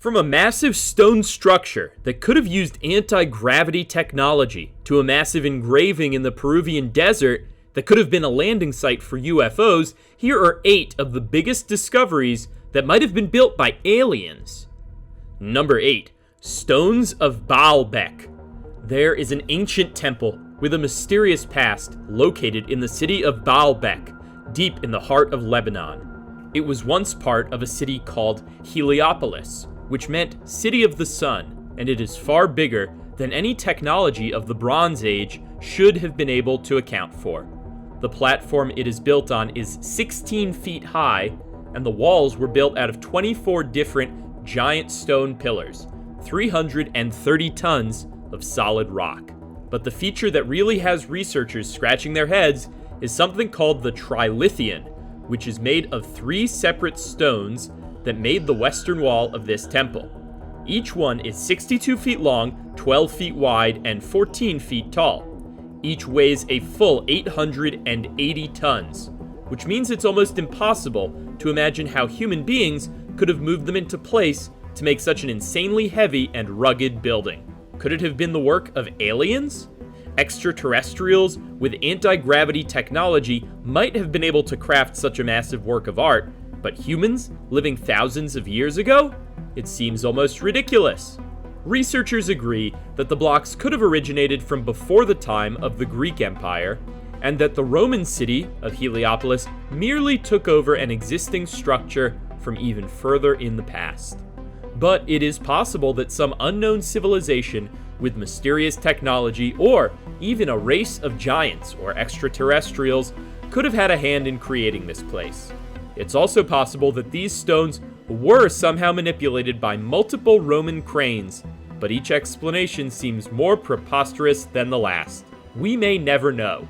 From a massive stone structure that could have used anti-gravity technology to a massive engraving in the Peruvian desert that could have been a landing site for UFOs, here are 8 of the biggest discoveries that might have been built by aliens. Number 8. Stones of Baalbek. There is an ancient temple with a mysterious past located in the city of Baalbek, deep in the heart of Lebanon. It was once part of a city called Heliopolis, which meant City of the Sun, and it is far bigger than any technology of the Bronze Age should have been able to account for. The platform it is built on is 16 feet high, and the walls were built out of 24 different giant stone pillars, 330 tons of solid rock. But the feature that really has researchers scratching their heads is something called the Trilithian, which is made of 3 separate stones that made the western wall of this temple. Each one is 62 feet long, 12 feet wide, and 14 feet tall. Each weighs a full 880 tons, which means it's almost impossible to imagine how human beings could have moved them into place to make such an insanely heavy and rugged building. Could it have been the work of aliens? Extraterrestrials with anti-gravity technology might have been able to craft such a massive work of art, but humans living thousands of years ago? It seems almost ridiculous. Researchers agree that the blocks could have originated from before the time of the Greek Empire, and that the Roman city of Heliopolis merely took over an existing structure from even further in the past. But it is possible that some unknown civilization with mysterious technology, or even a race of giants or extraterrestrials, could have had a hand in creating this place. It's also possible that these stones were somehow manipulated by multiple Roman cranes, but each explanation seems more preposterous than the last. We may never know.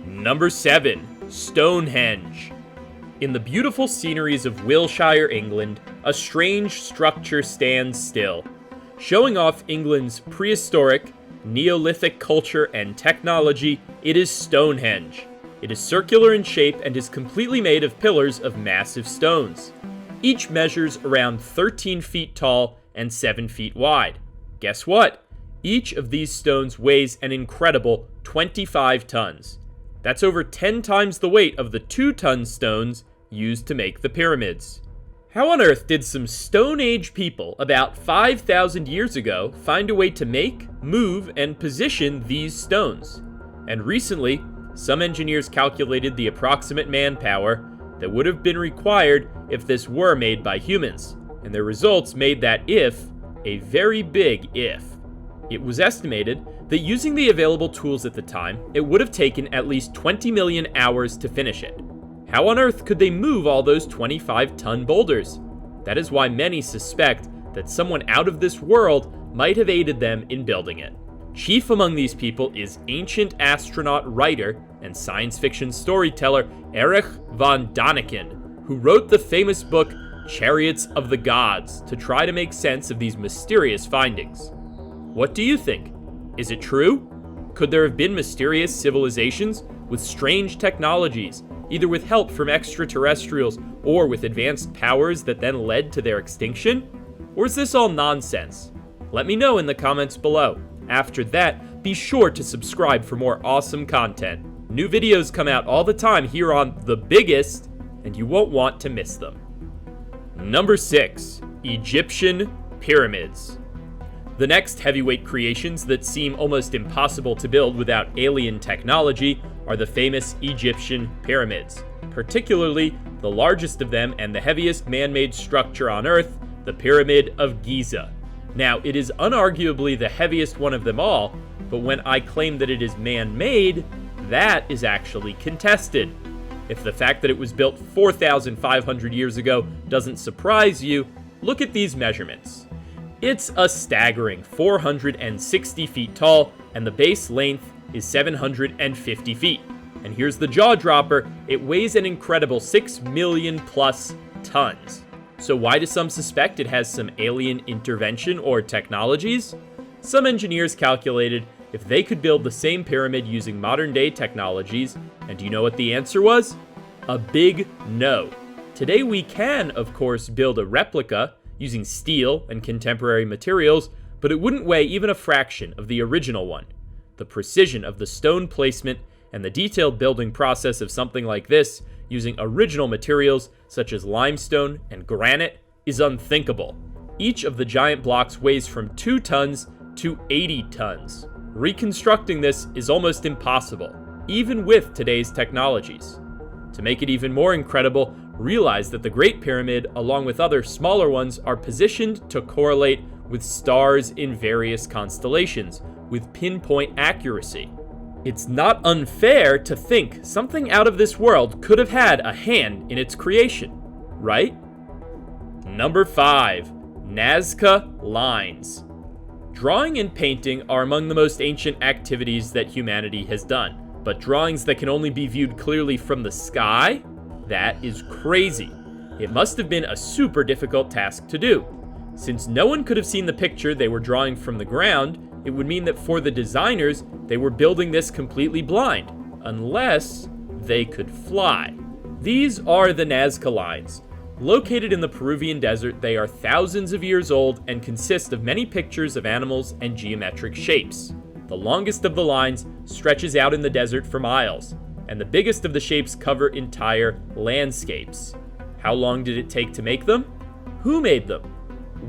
Number 7. Stonehenge. In the beautiful sceneries of Wilshire, England, a strange structure stands still, showing off England's prehistoric, Neolithic culture and technology. It is Stonehenge. It is circular in shape and is completely made of pillars of massive stones. Each measures around 13 feet tall and 7 feet wide. Guess what? Each of these stones weighs an incredible 25 tons. That's over 10 times the weight of the 2-ton stones used to make the pyramids. How on earth did some Stone Age people about 5,000 years ago find a way to make, move, and position these stones? And recently, some engineers calculated the approximate manpower that would have been required if this were made by humans, and their results made that if a very big if. It was estimated that using the available tools at the time, it would have taken at least 20 million hours to finish it. How on earth could they move all those 25-ton boulders? That is why many suspect that someone out of this world might have aided them in building it. Chief among these people is ancient astronaut writer and science fiction storyteller Erich von Däniken, who wrote the famous book Chariots of the Gods to try to make sense of these mysterious findings. What do you think? Is it true? Could there have been mysterious civilizations with strange technologies, either with help from extraterrestrials or with advanced powers that then led to their extinction? Or is this all nonsense? Let me know in the comments below. After that, be sure to subscribe for more awesome content. New videos come out all the time here on The Biggest, and you won't want to miss them. Number 6. Egyptian Pyramids. The next heavyweight creations that seem almost impossible to build without alien technology are the famous Egyptian pyramids, particularly the largest of them and the heaviest man-made structure on Earth, the Pyramid of Giza. Now, it is unarguably the heaviest one of them all, but when I claim that it is man-made, that is actually contested. If the fact that it was built 4,500 years ago doesn't surprise you, look at these measurements. It's a staggering 460 feet tall, and the base length is 750 feet. And here's the jaw dropper, it weighs an incredible 6 million plus tons. So why do some suspect it has some alien intervention or technologies? Some engineers calculated if they could build the same pyramid using modern day technologies, and do you know what the answer was? A big no. Today we can, of course, build a replica using steel and contemporary materials, but it wouldn't weigh even a fraction of the original one. The precision of the stone placement and the detailed building process of something like this, using original materials such as limestone and granite, is unthinkable. Each of the giant blocks weighs from 2 tons to 80 tons. Reconstructing this is almost impossible, even with today's technologies. To make it even more incredible, realize that the Great Pyramid, along with other smaller ones, are positioned to correlate with stars in various constellations, with pinpoint accuracy. It's not unfair to think something out of this world could have had a hand in its creation, right? Number 5. NAZCA lines. Drawing and painting are among the most ancient activities that humanity has done, but drawings that can only be viewed clearly from the sky? That is crazy. It must have been a super difficult task to do. Since no one could have seen the picture they were drawing from the ground, it would mean that for the designers, they were building this completely blind, unless they could fly. These are the NAZCA lines. Located in the Peruvian desert, they are thousands of years old and consist of many pictures of animals and geometric shapes. The longest of the lines stretches out in the desert for miles, and the biggest of the shapes cover entire landscapes. How long did it take to make them? Who made them?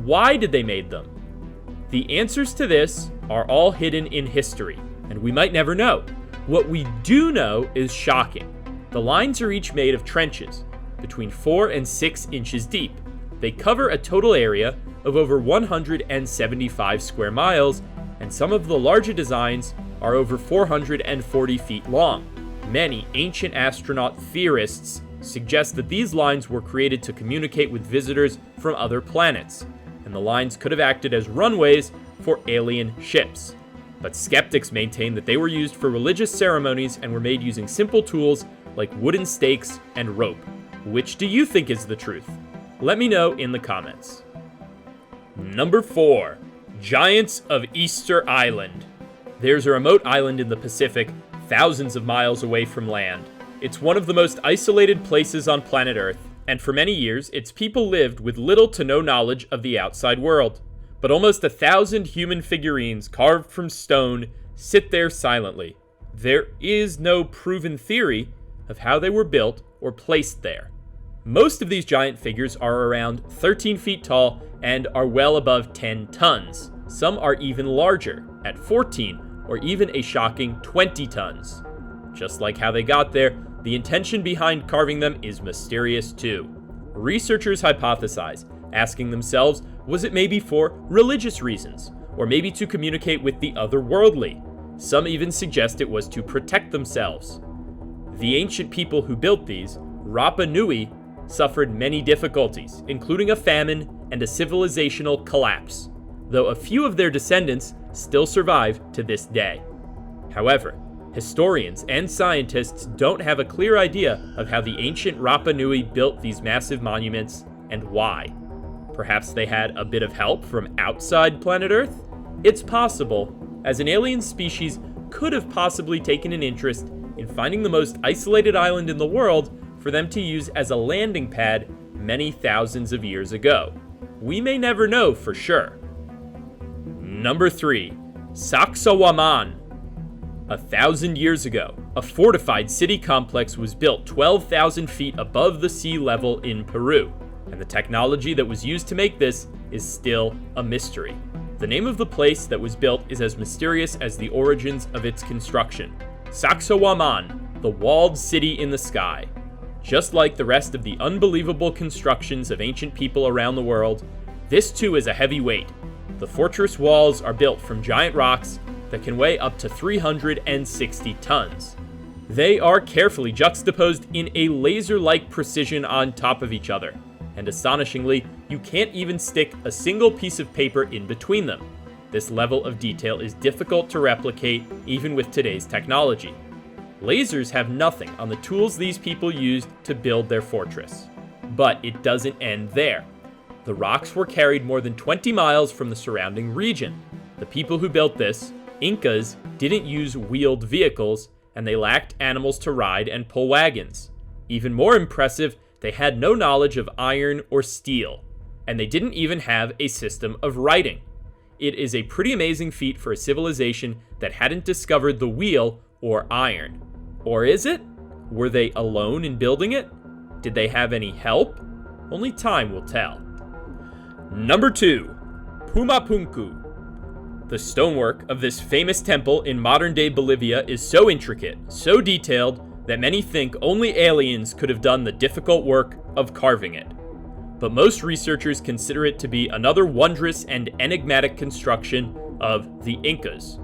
Why did they make them? The answers to this are all hidden in history, and we might never know. What we do know is shocking. The lines are each made of trenches, between 4 and 6 inches deep. They cover a total area of over 175 square miles, and some of the larger designs are over 440 feet long. Many ancient astronaut theorists suggest that these lines were created to communicate with visitors from other planets, and the lines could have acted as runways for alien ships. But skeptics maintain that they were used for religious ceremonies and were made using simple tools like wooden stakes and rope. Which do you think is the truth? Let me know in the comments. Number 4. Giants of Easter Island. There's a remote island in the Pacific, thousands of miles away from land. It's one of the most isolated places on planet Earth, and for many years, its people lived with little to no knowledge of the outside world. But almost 1,000 human figurines carved from stone sit there silently. There is no proven theory of how they were built or placed there. Most of these giant figures are around 13 feet tall and are well above 10 tons. Some are even larger, at 14 or even a shocking 20 tons. Just like how they got there, the intention behind carving them is mysterious too. Researchers hypothesize, asking themselves, was it maybe for religious reasons, or maybe to communicate with the otherworldly? Some even suggest it was to protect themselves. The ancient people who built these, Rapa Nui, suffered many difficulties, including a famine and a civilizational collapse, though a few of their descendants still survive to this day. However, historians and scientists don't have a clear idea of how the ancient Rapa Nui built these massive monuments and why. Perhaps they had a bit of help from outside planet Earth? It's possible, as an alien species could have possibly taken an interest in finding the most isolated island in the world for them to use as a landing pad many thousands of years ago. We may never know for sure. Number 3. Sacsayhuaman. 1,000 years ago, a fortified city complex was built 12,000 feet above the sea level in Peru, and the technology that was used to make this is still a mystery. The name of the place that was built is as mysterious as the origins of its construction. Sacsayhuaman, the walled city in the sky. Just like the rest of the unbelievable constructions of ancient people around the world, this too is a heavy weight. The fortress walls are built from giant rocks that can weigh up to 360 tons. They are carefully juxtaposed in a laser-like precision on top of each other, and astonishingly, you can't even stick a single piece of paper in between them. This level of detail is difficult to replicate even with today's technology. Lasers have nothing on the tools these people used to build their fortress. But it doesn't end there. The rocks were carried more than 20 miles from the surrounding region. The people who built this, Incas, didn't use wheeled vehicles, and they lacked animals to ride and pull wagons. Even more impressive, they had no knowledge of iron or steel. and they didn't even have a system of writing. It is a pretty amazing feat for a civilization that hadn't discovered the wheel or iron. Or is it? Were they alone in building it? Did they have any help? Only time will tell. Number 2. PUMAPUNKU. The stonework of this famous temple in modern-day Bolivia is so intricate, so detailed, that many think only aliens could have done the difficult work of carving it. But most researchers consider it to be another wondrous and enigmatic construction of the Incas.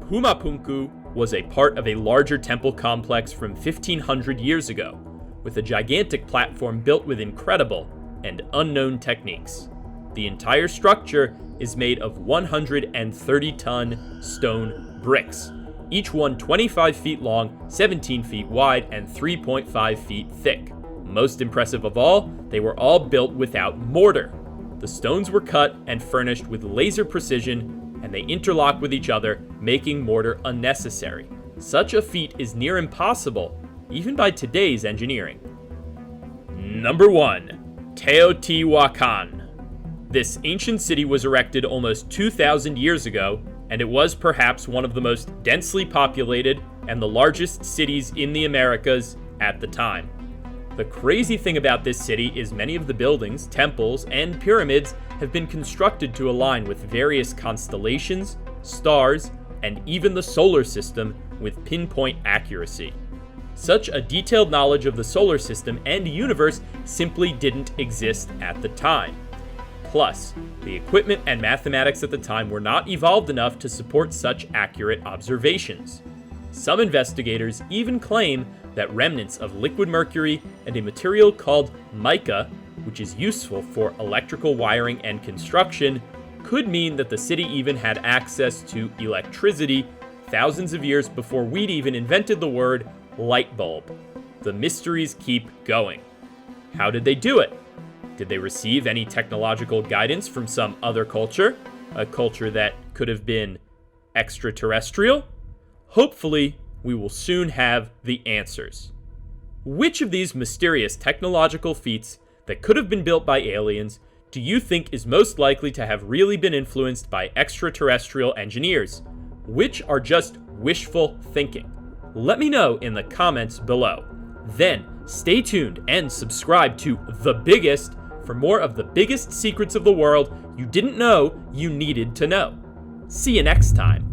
PUMAPUNKU was a part of a larger temple complex from 1500 years ago, with a gigantic platform built with incredible and unknown techniques. The entire structure is made of 130-ton stone bricks, each one 25 feet long, 17 feet wide, and 3.5 feet thick. Most impressive of all, they were all built without mortar. The stones were cut and furnished with laser precision, and they interlock with each other, making mortar unnecessary. Such a feat is near impossible, even by today's engineering. Number 1. Teotihuacan. This ancient city was erected almost 2,000 years ago, and it was perhaps one of the most densely populated and the largest cities in the Americas at the time. The crazy thing about this city is many of the buildings, temples, and pyramids have been constructed to align with various constellations, stars, and even the solar system with pinpoint accuracy. Such a detailed knowledge of the solar system and universe simply didn't exist at the time. Plus, the equipment and mathematics at the time were not evolved enough to support such accurate observations. Some investigators even claim that remnants of liquid mercury and a material called mica, which is useful for electrical wiring and construction, could mean that the city even had access to electricity thousands of years before we'd even invented the word light bulb. The mysteries keep going. How did they do it? Did they receive any technological guidance from some other culture? A culture that could have been extraterrestrial? Hopefully, we will soon have the answers. Which of these mysterious technological feats that could have been built by aliens do you think is most likely to have really been influenced by extraterrestrial engineers? Which are just wishful thinking? Let me know in the comments below. Then, stay tuned and subscribe to The Biggest for more of the biggest secrets of the world you didn't know you needed to know. See you next time.